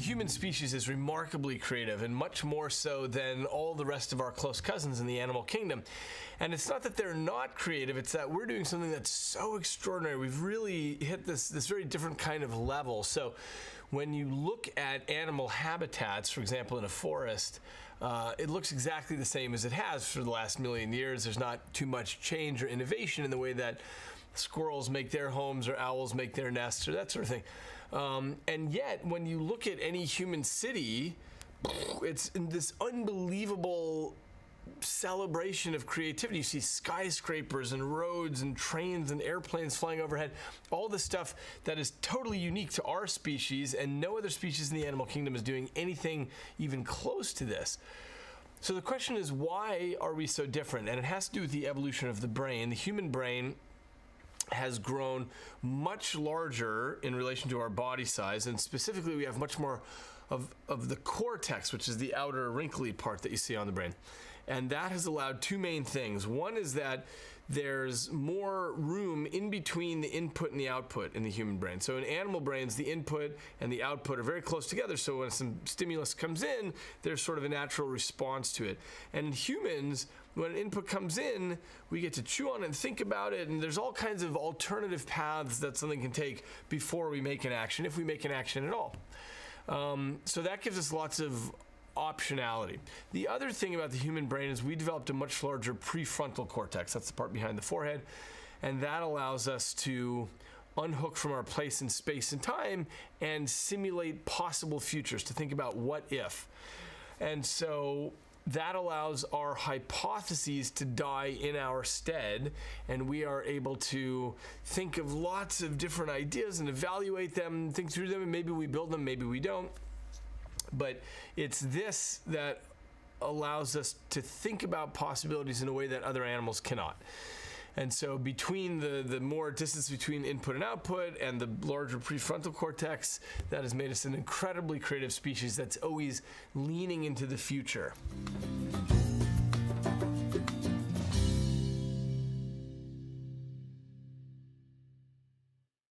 human species is remarkably creative, and much more so than all the rest of our close cousins in the animal kingdom. And it's not that they're not creative, it's that we're doing something that's so extraordinary. We've really hit this very different kind of level. So when you look at animal habitats, for example, in a forest, it looks exactly the same as it has for the last million years. There's not too much change or innovation in the way that squirrels make their homes or owls make their nests or that sort of thing. And yet, when you look at any human city, it's in this unbelievable celebration of creativity. You see skyscrapers and roads and trains and airplanes flying overhead, all this stuff that is totally unique to our species, and no other species in the animal kingdom is doing anything even close to this. So the question is, why are we so different? And it has to do with the evolution of the brain. The human brain has grown much larger in relation to our body size, and specifically we have much more of the cortex, which is the outer wrinkly part that you see on the brain. And that has allowed two main things. One is that there's more room in between the input and the output in the human brain. So in animal brains, the input and the output are very close together. So when some stimulus comes in, there's sort of a natural response to it. And in humans, when an input comes in, we get to chew on it and think about it. And there's all kinds of alternative paths that something can take before we make an action, if we make an action at all. So that gives us lots of optionality. The other thing about the human brain is we developed a much larger prefrontal cortex. That's the part behind the forehead. And that allows us to unhook from our place in space and time and simulate possible futures, to think about what if. And so that allows our hypotheses to die in our stead, and we are able to think of lots of different ideas and evaluate them, think through them, and maybe we build them, maybe we don't. But it's this that allows us to think about possibilities in a way that other animals cannot. And so between the more distance between input and output and the larger prefrontal cortex, that has made us an incredibly creative species that's always leaning into the future.